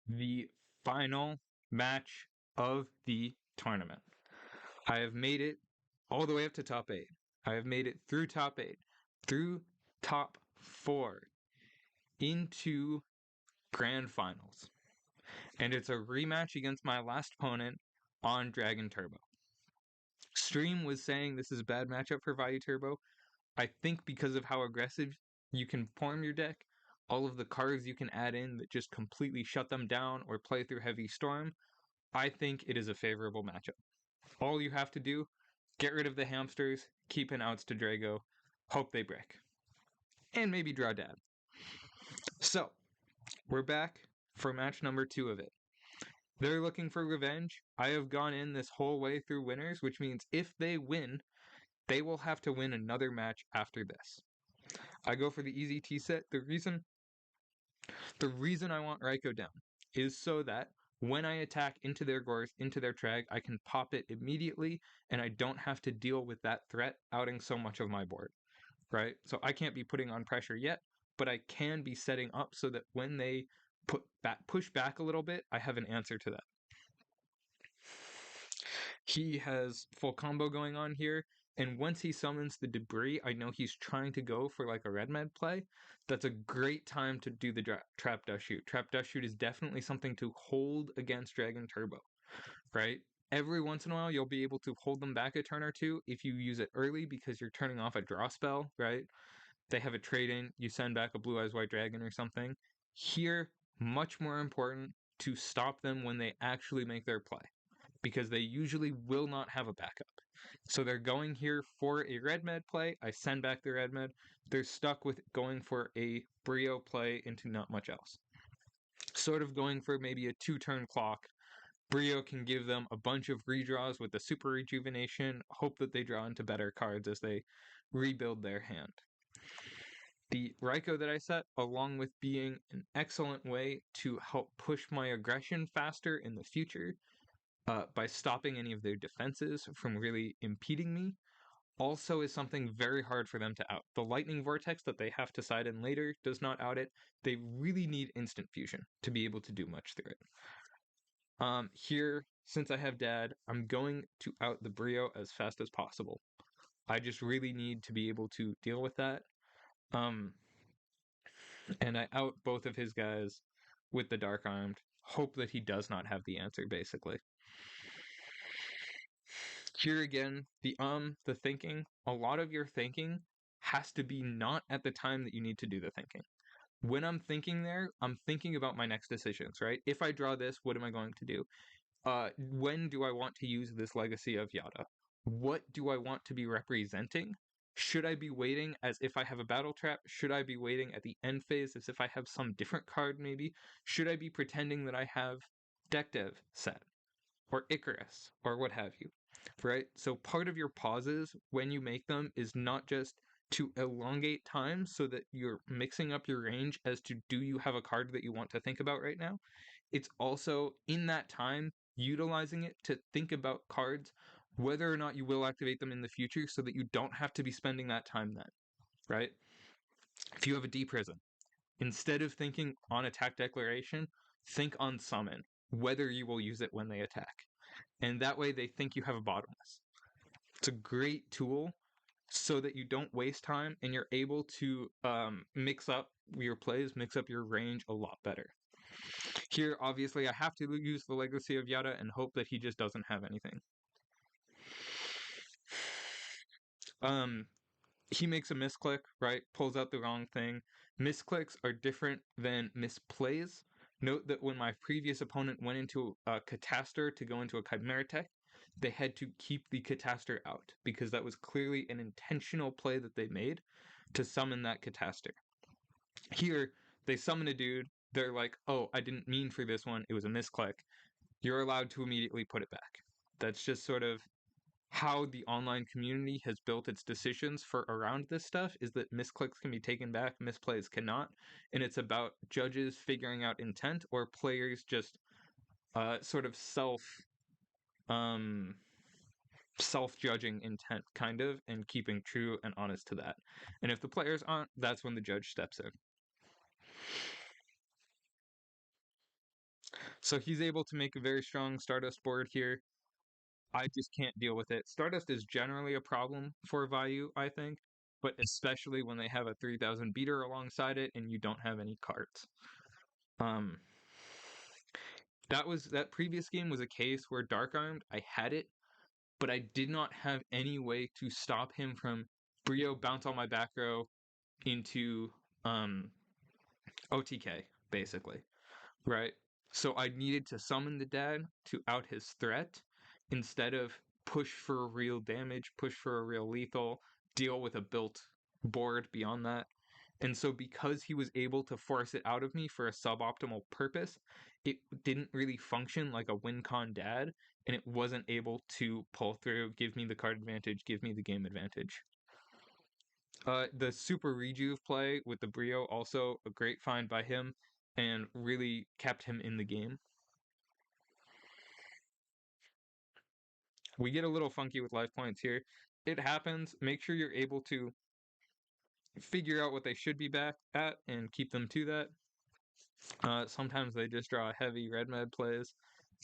the final match of the tournament. I have made it all the way up to top 8. I have made it through top 8, through top 4, into grand finals. And it's a rematch against my last opponent on Dragon Turbo. Stream was saying this is a bad matchup for Vayu Turbo. I think because of how aggressive you can form your deck, all of the cards you can add in that just completely shut them down or play through Heavy Storm, I think it is a favorable matchup. All you have to do, get rid of the hamsters, keep an outs to Drago, hope they break. And maybe draw dad. So, we're back for match number 2 of it. They're looking for revenge. I have gone in this whole way through winners, which means if they win, they will have to win another match after this. I go for the easy T set. The reason I want Raiko down is so that when I attack into their Gorse, into their Trag, I can pop it immediately and I don't have to deal with that threat outing so much of my board, right? So I can't be putting on pressure yet, but I can be setting up so that when they push back a little bit, I have an answer to that. He has full combo going on here, and once he summons the debris, I know he's trying to go for like a red med play. That's a great time to do the trap dust shoot. Trap dust shoot is definitely something to hold against Dragon Turbo, right? Every once in a while, you'll be able to hold them back a turn or two if you use it early because you're turning off a draw spell, right? They have a trade in, you send back a Blue Eyes White Dragon or something. Here, much more important to stop them when they actually make their play, because they usually will not have a backup. So they're going here for a red med play. I send back the red med. They're stuck with going for a Brio play into not much else. Sort of going for maybe a 2-turn clock. Brio can give them a bunch of redraws with the super rejuvenation, hope that they draw into better cards as they rebuild their hand. The Raiko that I set, along with being an excellent way to help push my aggression faster in the future, by stopping any of their defenses from really impeding me, also is something very hard for them to out. The lightning vortex that they have to side in later does not out it. They really need instant fusion to be able to do much through it. Here, since I have dad, I'm going to out the Brio as fast as possible. I just really need to be able to deal with that. And I out both of his guys with the Dark Armed. Hope that he does not have the answer, basically. Here again, the thinking, a lot of your thinking has to be not at the time that you need to do the thinking. When I'm thinking there, I'm thinking about my next decisions, right? If I draw this, what am I going to do? When do I want to use this Legacy of Yada? What do I want to be representing? Should I be waiting as if I have a battle trap? Should I be waiting at the end phase as if I have some different card maybe? Should I be pretending that I have Deck Dev set? Or Icarus? Or what have you? Right? So part of your pauses when you make them is not just to elongate time so that you're mixing up your range as to do you have a card that you want to think about right now? It's also in that time utilizing it to think about cards, whether or not you will activate them in the future so that you don't have to be spending that time then, right? If you have a D prison, instead of thinking on attack declaration, think on summon, whether you will use it when they attack. And that way they think you have a bottomless. It's a great tool so that you don't waste time and you're able to mix up your plays, mix up your range a lot better. Here, obviously, I have to use the Legacy of Yada and hope that he just doesn't have anything. He makes a misclick, right? Pulls out the wrong thing. Misclicks are different than misplays. Note that when my previous opponent went into a Catastor to go into a Chimera Tech, they had to keep the Catastor out because that was clearly an intentional play that they made to summon that Catastor. Here, they summon a dude, they're like, oh, I didn't mean for this one, it was a misclick. You're allowed to immediately put it back. That's just sort of how the online community has built its decisions for around this stuff, is that misclicks can be taken back, misplays cannot, and it's about judges figuring out intent or players just sort of self-judging intent, kind of, and keeping true and honest to that. And if the players aren't, that's when the judge steps in. So he's able to make a very strong Stardust board here. I just can't deal with it. Stardust is generally a problem for Vayu, I think, but especially when they have a 3000 beater alongside it and you don't have any cards. Um, that previous game was a case where Dark Armed, I had it, but I did not have any way to stop him from Brio bounce on my back row into um, OTK, basically, right? So I needed to summon the dad to out his threat instead of push for real damage, push for a real lethal, deal with a built board beyond that. And so because he was able to force it out of me for a suboptimal purpose, it didn't really function like a win con dad, and it wasn't able to pull through, give me the card advantage, give me the game advantage. The Super Rejuve play with the Brio, also a great find by him, and really kept him in the game. We get a little funky with life points here. It happens. Make sure you're able to figure out what they should be back at and keep them to that. Sometimes they just draw heavy red med plays,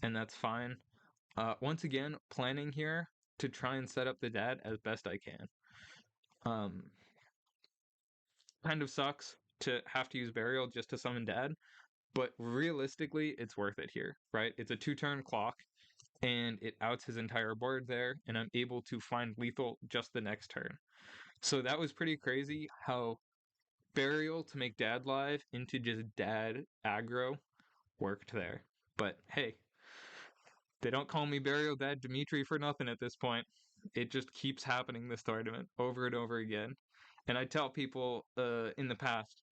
and that's fine. Once again, planning here to try and set up the dad as best I can. Kind of sucks to have to use Burial just to summon dad, but realistically, it's worth it here, right? It's a 2-turn clock, and it outs his entire board there, and I'm able to find lethal just the next turn. So that was pretty crazy how Burial to make dad live into just dad aggro worked there. But hey, they don't call me Burial Dad Dimitri for nothing at this point. It just keeps happening this tournament over and over again. And I tell people in the past,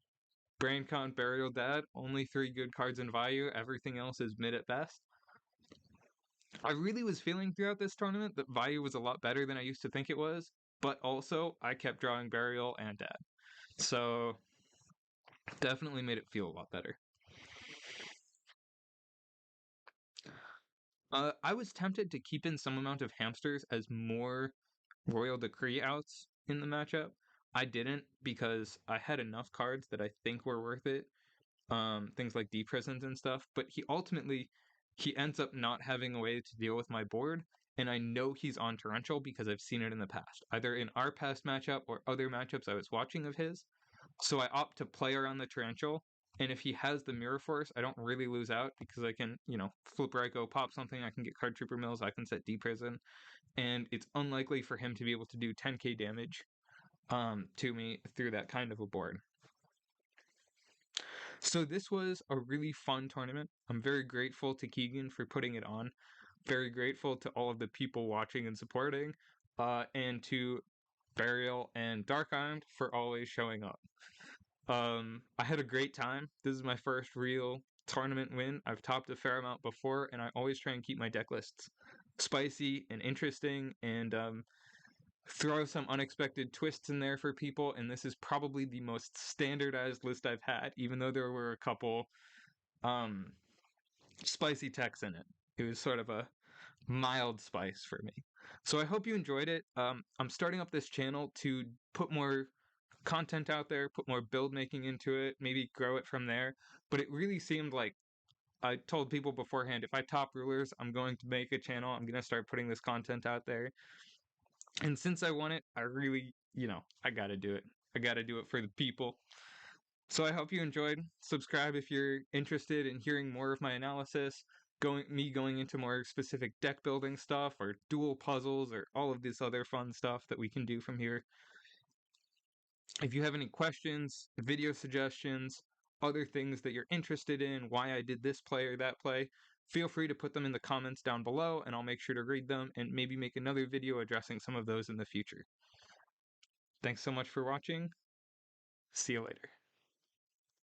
Brain Count, Burial Dad, only 3 good cards in Vayu, everything else is mid at best. I really was feeling throughout this tournament that Vayu was a lot better than I used to think it was, but also I kept drawing Burial and Dad. So definitely made it feel a lot better. I was tempted to keep in some amount of hamsters as more Royal Decree outs in the matchup. I didn't because I had enough cards that I think were worth it. Things like Deep Prisons and stuff. But he ends up not having a way to deal with my board, and I know he's on Torrential because I've seen it in the past, either in our past matchup or other matchups I was watching of his. So I opt to play around the Torrential, and if he has the Mirror Force, I don't really lose out because I can, flip Ryko, pop something, I can get Card Trooper Mills, I can set Deep Prison, and it's unlikely for him to be able to do 10k damage to me through that kind of a board. So this was a really fun tournament. I'm very grateful to Keegan for putting it on. Very grateful to all of the people watching and supporting, and to Burial and Dark Armed for always showing up. I had a great time. This is my first real tournament win. I've topped a fair amount before, and I always try and keep my deck lists spicy and interesting, and throw some unexpected twists in there for people. And this is probably the most standardized list I've had, even though there were a couple um, spicy techs in it. It was sort of a mild spice for me. So I hope you enjoyed it. I'm starting up this channel to put more content out there, put more build making into it, maybe grow it from there. But it really seemed like I told people beforehand, if I top rulers, I'm going to make a channel. I'm going to start putting this content out there. And since I won it, I really, I got to do it. I got to do it for the people. So I hope you enjoyed. Subscribe if you're interested in hearing more of my analysis, going into more specific deck building stuff or dual puzzles or all of this other fun stuff that we can do from here. If you have any questions, video suggestions, other things that you're interested in, why I did this play or that play, feel free to put them in the comments down below and I'll make sure to read them and maybe make another video addressing some of those in the future. Thanks so much for watching. See you later.